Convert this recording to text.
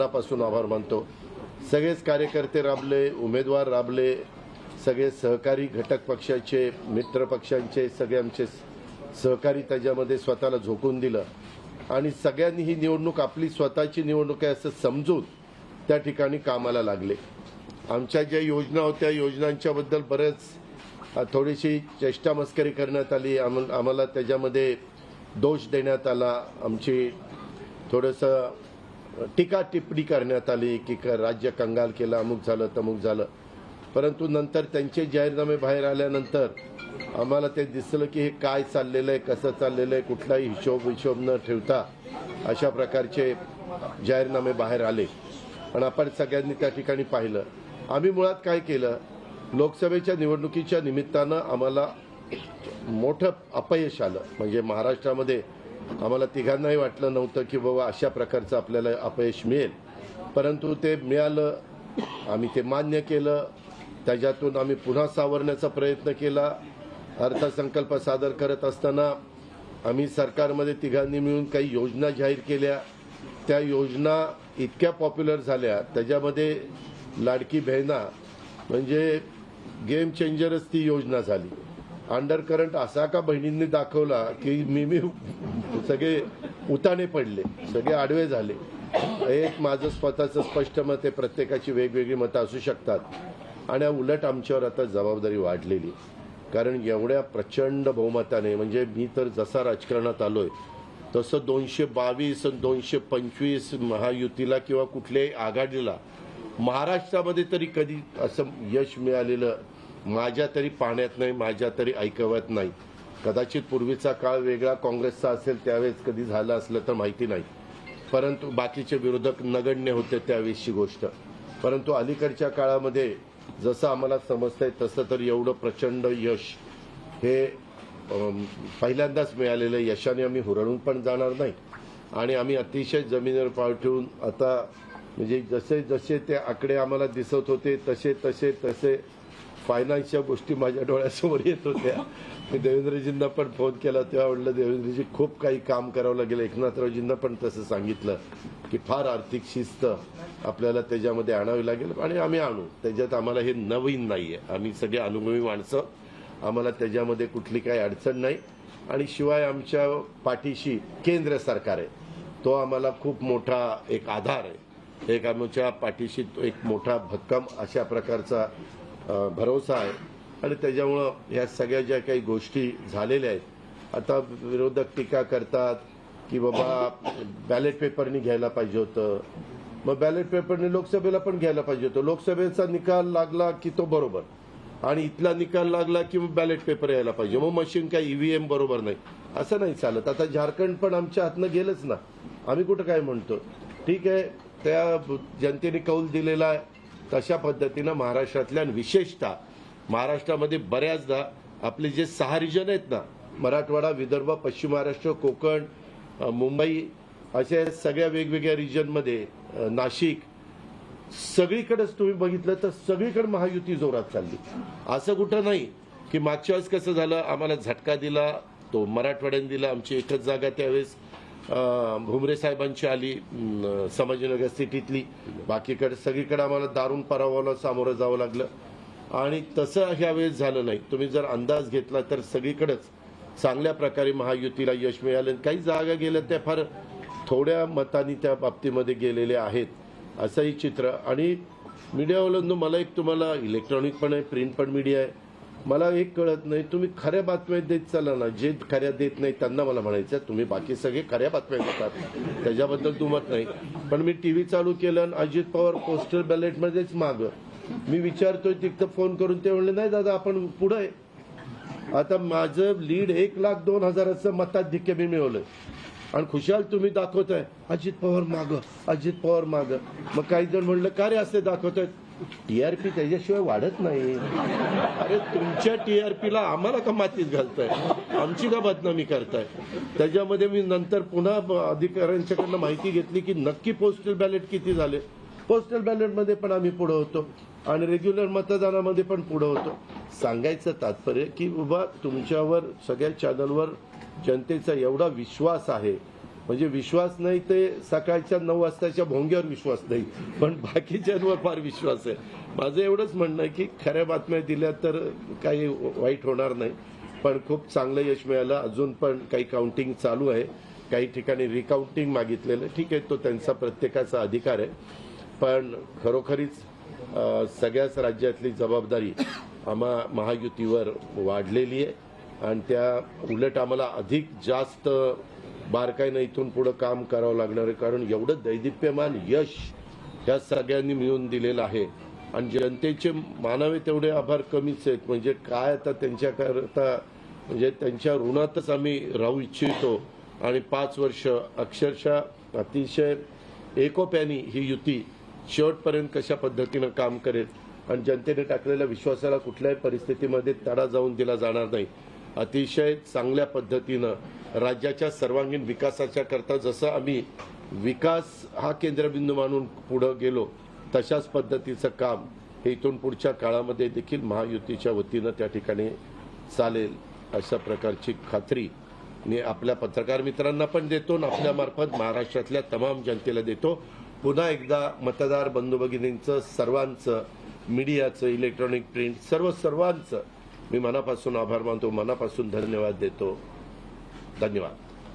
मनापासून आभार मानतो। सगळेच कार्यकर्ते राबले, उमेदवार राबले, सगळे सहकारी घटक पक्षाचे, मित्र पक्षांचे सगळे आमचे सहकारी त्याच्यामध्ये स्वतःला झोकून दिलं आणि सगळ्यांनी ही निवडणूक आपली स्वतःची निवडणूक आहे असं समजून त्या ठिकाणी कामाला लागले। आमच्या ज्या योजना होत्या योजनांच्याबद्दल बरेच थोडीशी चेष्टा मस्करी करण्यात आली, आम्हाला त्याच्यामध्ये दोष देण्यात आला, आमची थोडंसं टीका टिप्पणी करण्यात आली की राज्य कंगाल केलं, अमुक झालं तमुक झालं। परंतु नंतर त्यांचे जाहीरनामे बाहेर आल्यानंतर आम्हाला ते दिसलं की हे काय चाललेलं आहे, कसं चाललेलं आहे, कुठलाही हिशोब न ठेवता अशा प्रकारचे जाहीरनामे बाहेर आले आणि आपण सगळ्यांनी त्या ठिकाणी पाहिलं। आम्ही मुळात काय केलं, लोकसभेच्या निवडणुकीच्या निमित्तानं आम्हाला मोठं अपयश आलं। म्हणजे महाराष्ट्रामध्ये आम्हाला तिघांनाही वाटलं नव्हतं की बाबा अशा प्रकारचं आपल्याला अपयश मिळेल, परंतु ते मिळालं, आम्ही ते मान्य केलं। त्याच्यातून आम्ही पुन्हा सावरण्याचा प्रयत्न केला। अर्थसंकल्प सादर करत असताना आम्ही सरकारमध्ये तिघांनी मिळून काही योजना जाहीर केल्या। त्या योजना इतक्या पॉप्युलर झाल्या, त्याच्यामध्ये लाडकी बहिणा म्हणजे गेम चेंजरच ती योजना झाली। अंडर करंट असा का बहिणींनी दाखवला की मी सगळे उताने पडले, सगळे आडवे झाले। एक माझं स्वतःचं स्पष्ट मत आहे, प्रत्येकाची वेगवेगळी मतं असू शकतात आणि उलट आमच्यावर आता जबाबदारी वाढलेली, कारण एवढ्या प्रचंड बहुमताने, म्हणजे मी तर जसा राजकारणात आलोय तसं 222 आणि 225 महायुतीला किंवा कुठल्याही आघाडीला महाराष्ट्रामध्ये तरी कधी असं यश मिळालेलं माझ्या तरी पाहण्यात नाही, माझ्या तरी ऐकवत नाही। कदाचित पूर्वीचा काळ वेगळा काँग्रेसचा असेल, त्यावेळेस कधी झालं असलं तर माहिती नाही, परंतु बाकीचे विरोधक नगण्य होते त्यावेळेसची गोष्ट। परंतु अलीकडच्या काळामध्ये जसं आम्हाला समजतंय तसं तर एवढं प्रचंड यश हे पहिल्यांदाच मिळालेलं यशाने आम्ही हुरळून पण जाणार नाही आणि आम्ही अतिशय जमिनीवर पाय ठेवून आता म्हणजे जसे जसे ते आकडे आम्हाला दिसत होते तसे तसे तसे फायनान्सच्या गोष्टी माझ्या डोळ्यासमोर येत होत्या। मी देवेंद्रजींना पण फोन केला तेव्हा म्हटलं देवेंद्रजी खूप काही काम करावं लागेल। एकनाथरावजींना पण तसं सांगितलं की फार आर्थिक शिस्त आपल्याला त्याच्यामध्ये आणावी लागेल आणि आम्ही आणू। त्याच्यात आम्हाला हे नवीन नाहीये, आम्ही सगळे अनुभवी माणसं, आम्हाला त्याच्यामध्ये कुठली काही अडचण नाही आणि शिवाय आमच्या पाठीशी केंद्र सरकार आहे, तो आम्हाला खूप मोठा एक आधार आहे, एक आमच्या पाठीशी एक मोठा भक्कम अशा प्रकारचा भरोसा आहे आणि त्याच्यामुळं ह्या सगळ्या ज्या काही गोष्टी झालेल्या आहेत, आता विरोधक टीका करतात की बाबा बॅलेट पेपरनी घ्यायला पाहिजे होतं, मग बॅलेट पेपरने लोकसभेला पण घ्यायला पाहिजे होतं। लोकसभेचा निकाल लागला की तो बरोबर आणि इथला निकाल लागला की बॅलेट पेपर यायला पाहिजे, मग मशीन काय ईव्हीएम बरोबर नाही, असं नाही चालत। आता झारखंड पण आमच्या हातनं गेलंच ना, आम्ही कुठं काय म्हणतो, ठीक आहे, त्या जनतेने कौल दिलेला आहे तशा पद्धतीनं महाराष्ट्रातल्या विशेषतः महाराष्ट्रामध्ये बऱ्याचदा आपले जे 6 रिजन आहेत ना, मराठवाडा, विदर्भ, पश्चिम महाराष्ट्र, कोकण, मुंबई, अशा सगळ्या वेगवेगळ्या रिजनमध्ये, नाशिक, सगळीकडेच तुम्ही बघितलं तर सगळीकडे महायुती जोरात चालली। असं कुठं नाही की मागच्या वेळेस कसं झालं, आम्हाला झटका दिला तो मराठवाड्याने दिला, आमची एकच जागा त्यावेळेस भुमरे साहेबांची आली संभाजीनगर सिटीतली, बाकीकडे सगळीकडे आम्हाला दारुण पराभवाला सामोरं जावं लागलं आणि तसं ह्यावेळेस झालं नाही। तुम्ही जर अंदाज घेतला तर सगळीकडेच चांगल्या प्रकारे महायुतीला यश मिळालं। काही जागा गेल्या त्या फार थोड्या मतांनी त्या बाबतीमध्ये गेलेल्या आहेत, असंही चित्र। आणि मीडियावाल्यांनो, मला एक तुम्हाला इलेक्ट्रॉनिक पण आहे, प्रिंट पण मीडिया आहे, मला एक कळत नाही, तुम्ही खऱ्या बातम्या देत चला ना, जे खऱ्या देत नाही त्यांना मला म्हणायचं तुम्ही बाकी सगळे खऱ्या बातम्या देतात त्याच्याबद्दल दुमत नाही, पण मी टीव्ही चालू केलं आणि अजित पवार पोस्टल बॅलेटमध्येच मागं, मी विचारतोय तिथं फोन करून, ते म्हणले नाही दादा आपण पुढे आहे। आता माझं लीड 1,02,000 मताधिक्य मी मिळवलंय आणि खुशाल तुम्ही दाखवताय अजित पवार मागं, अजित पवार मागं। मग काही जण म्हणलं का रे असे दाखवतायत, टीआरपी त्याच्याशिवाय वाढत नाही। अरे तुमच्या टीआरपीला आम्हाला का मातीत घालताय, आमची का बदनामी करताय। त्याच्यामध्ये मी नंतर पुन्हा अधिकाऱ्यांच्याकडनं माहिती घेतली की नक्की पोस्टल बॅलेट किती झाले, पोस्टल बॅलेटमध्ये पण आम्ही पुढे होतो आणि रेग्युलर मतदानामध्ये पण पुढे होतो। सांगायचं तात्पर्य की बाबा तुमच्यावर सगळ्या चॅनलवर जनतेचा एवढा विश्वास आहे म्हणजे विश्वास नाही ते सकाळच्या 9 वाजताच्या भोंग्यावर विश्वास नाही, पण बाकीच्यांवर फार विश्वास आहे. माझं एवढंच म्हणणं आहे की खऱ्या बातम्या दिल्या तर काही वाईट होणार नाही, पण खूप चांगलं यश मिळालं. अजून पण काही काउंटिंग चालू आहे, काही ठिकाणी रिकाउंटिंग मागितलेलं. ठीक आहे, तो त्यांचा प्रत्येकाचा अधिकार आहे, पण खरोखरीच सगळ्याच राज्यातली जबाबदारी महायुतीवर वाढलेली आहे आणि त्या उलट आम्हाला अधिक जास्त बारकाईनं इथून पुढे काम करावं लागणार आहे, कारण एवढं दैदिप्यमान यश ह्या सगळ्यांनी मिळून दिलेलं आहे आणि जनतेचे मानावे तेवढे आभार कमीच आहेत. म्हणजे काय आता त्यांच्याकरता, म्हणजे त्यांच्या ऋणातच आम्ही राहू इच्छितो आणि 5 वर्ष अक्षरशः अतिशय एकोप्याने ही युती शेवटपर्यंत कशा पद्धतीनं काम करेल आणि जनतेने टाकलेल्या विश्वासाला कुठल्याही परिस्थितीमध्ये तडा जाऊन दिला जाणार नाही. अतिशय चांगल्या पद्धतीनं राज्याच्या सर्वांगीण विकासाच्या करता जसं आम्ही विकास हा केंद्रबिंदू मानून पुढे गेलो, तशाच पद्धतीचं काम हे इथून पुढच्या काळामध्ये देखील महायुतीच्या वतीनं त्या ठिकाणी चालेल, अशा प्रकारची खात्री मी आपल्या पत्रकार मित्रांना पण देतो आणि आपल्या मार्फत महाराष्ट्रातल्या तमाम जनतेला देतो. पुन्हा एकदा मतदार बंधू भगिनींचं, सर्वांचं, मीडियाचं, इलेक्ट्रॉनिक प्रिंट सर्वांचं मी मनापासून आभार मानतो, मनापासून धन्यवाद देतो. धन्यवाद.